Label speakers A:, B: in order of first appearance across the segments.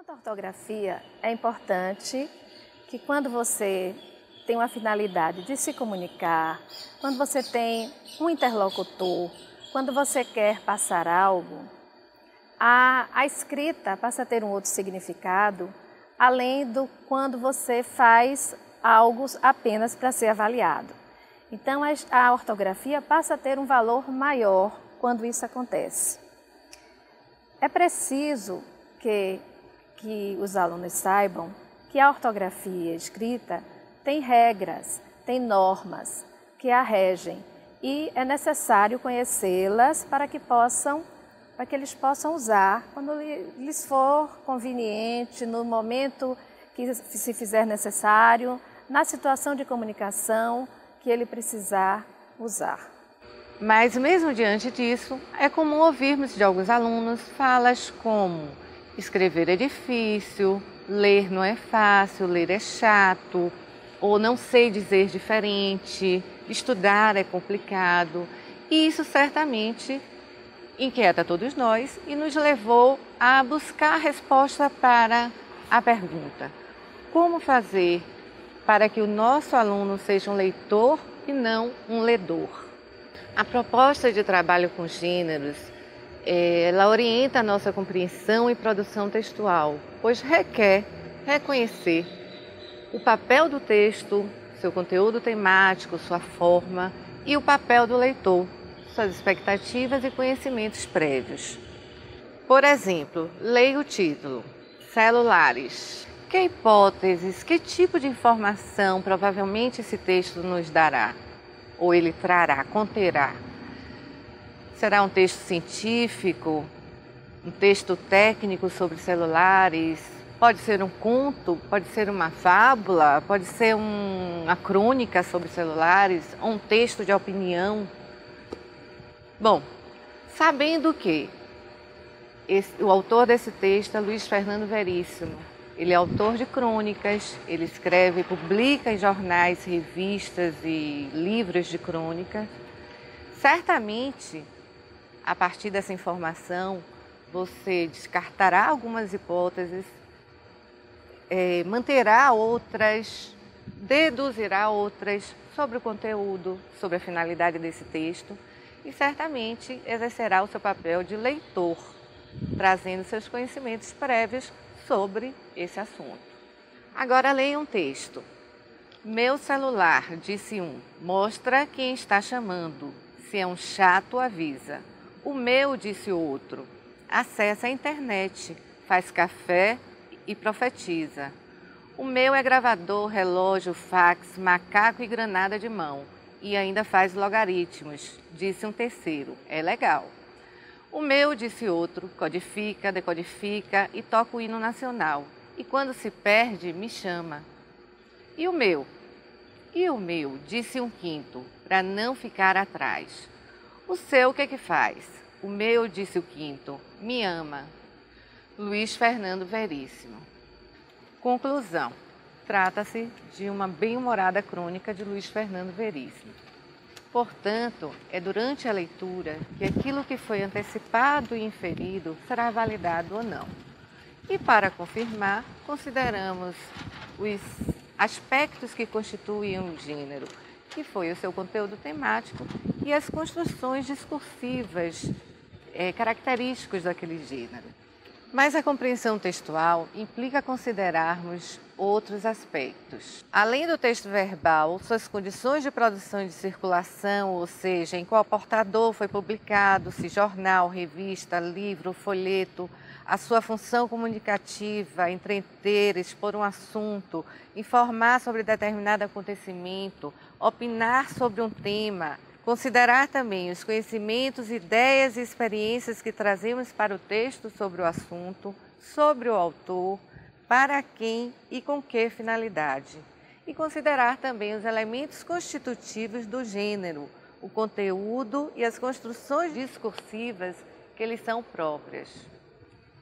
A: Quanto à ortografia, é importante que quando você tem uma finalidade de se comunicar, quando você tem um interlocutor, quando você quer passar algo, a escrita passa a ter um outro significado, além do quando você faz algo apenas para ser avaliado. Então, a ortografia passa a ter um valor maior quando isso acontece. É preciso que os alunos saibam que a ortografia escrita tem regras, tem normas que a regem e é necessário conhecê-las para que eles possam usar quando lhes for conveniente, no momento que se fizer necessário, na situação de comunicação que ele precisar usar.
B: Mas mesmo diante disso, é comum ouvirmos de alguns alunos falas como escrever é difícil, ler não é fácil, ler é chato, ou não sei dizer diferente, estudar é complicado. E isso certamente inquieta todos nós e nos levou a buscar a resposta para a pergunta: como fazer para que o nosso aluno seja um leitor e não um ledor? A proposta de trabalho com gêneros, ela orienta a nossa compreensão e produção textual, pois requer reconhecer o papel do texto, seu conteúdo temático, sua forma e o papel do leitor, suas expectativas e conhecimentos prévios. Por exemplo, leia o título, celulares. Que hipóteses, que tipo de informação provavelmente esse texto nos dará? Ou ele trará, conterá? Será um texto científico, um texto técnico sobre celulares? Pode ser um conto, pode ser uma fábula, pode ser uma crônica sobre celulares, ou um texto de opinião. Bom, sabendo que o autor desse texto é Luiz Fernando Veríssimo, ele é autor de crônicas, ele escreve e publica em jornais, revistas e livros de crônicas. Certamente, a partir dessa informação, você descartará algumas hipóteses, manterá outras, deduzirá outras sobre o conteúdo, sobre a finalidade desse texto e certamente exercerá o seu papel de leitor, trazendo seus conhecimentos prévios sobre esse assunto. Agora leia um texto. Meu celular, disse um, mostra quem está chamando. Se é um chato, avisa. O meu, disse o outro, acessa a internet, faz café e profetiza. O meu é gravador, relógio, fax, macaco e granada de mão. E ainda faz logaritmos, disse um terceiro. É legal. O meu, disse outro, codifica, decodifica e toca o hino nacional. E quando se perde, me chama. E o meu? E o meu, disse um quinto, para não ficar atrás. O seu, o que faz? O meu, disse o quinto, me ama. Luiz Fernando Veríssimo. Conclusão. Trata-se de uma bem-humorada crônica de Luiz Fernando Veríssimo. Portanto, é durante a leitura que aquilo que foi antecipado e inferido será validado ou não. E para confirmar, consideramos os aspectos que constituem um gênero, que foi o seu conteúdo temático e as construções discursivas característicos daquele gênero. Mas a compreensão textual implica considerarmos outros aspectos. Além do texto verbal, suas condições de produção e de circulação, ou seja, em qual portador foi publicado, se jornal, revista, livro, folheto, a sua função comunicativa, entreter, expor um assunto, informar sobre determinado acontecimento, opinar sobre um tema, considerar também os conhecimentos, ideias e experiências que trazemos para o texto sobre o assunto, sobre o autor, para quem e com que finalidade. E considerar também os elementos constitutivos do gênero, o conteúdo e as construções discursivas que lhes são próprias.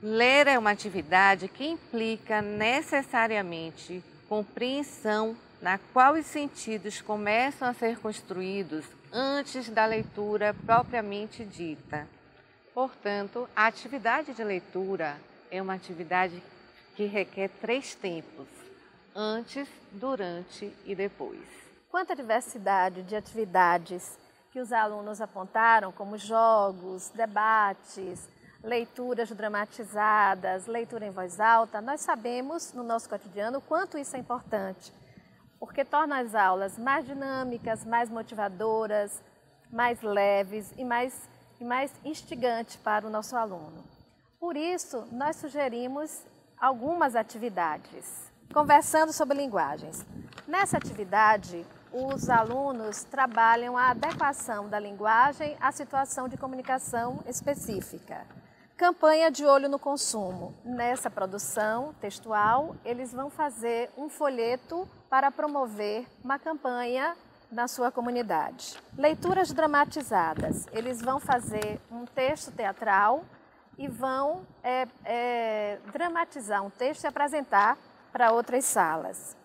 B: Ler é uma atividade que implica necessariamente compreensão na qual os sentidos começam a ser construídos antes da leitura propriamente dita. Portanto, a atividade de leitura é uma atividade que requer 3 tempos: antes, durante e depois.
A: Quanta diversidade de atividades que os alunos apontaram, como jogos, debates, leituras dramatizadas, leitura em voz alta. Nós sabemos no nosso cotidiano o quanto isso é importante, porque torna as aulas mais dinâmicas, mais motivadoras, mais leves e mais instigantes para o nosso aluno. Por isso, nós sugerimos algumas atividades. Conversando sobre linguagens. Nessa atividade, os alunos trabalham a adequação da linguagem à situação de comunicação específica. Campanha de olho no consumo. Nessa produção textual, eles vão fazer um folheto para promover uma campanha na sua comunidade. Leituras dramatizadas. Eles vão fazer um texto teatral e vão dramatizar um texto e apresentar para outras salas.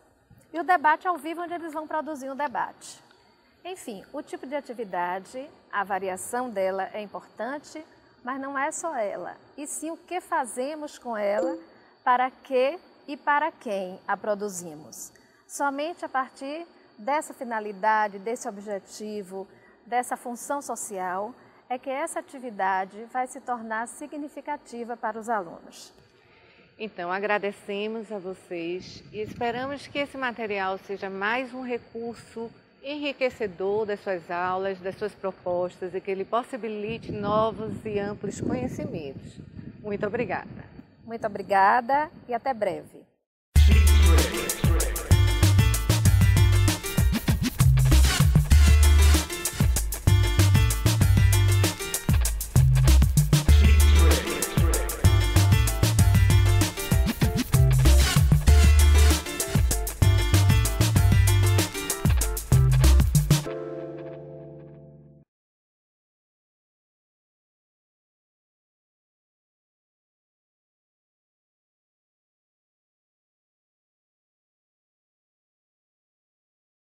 A: E o debate ao vivo, onde eles vão produzir um debate. Enfim, o tipo de atividade, a variação dela é importante, mas não é só ela, e sim o que fazemos com ela, para que e para quem a produzimos. Somente a partir dessa finalidade, desse objetivo, dessa função social, é que essa atividade vai se tornar significativa para os alunos.
B: Então, agradecemos a vocês e esperamos que esse material seja mais um recurso enriquecedor das suas aulas, das suas propostas e que ele possibilite novos e amplos conhecimentos. Muito obrigada.
A: Muito obrigada e até breve.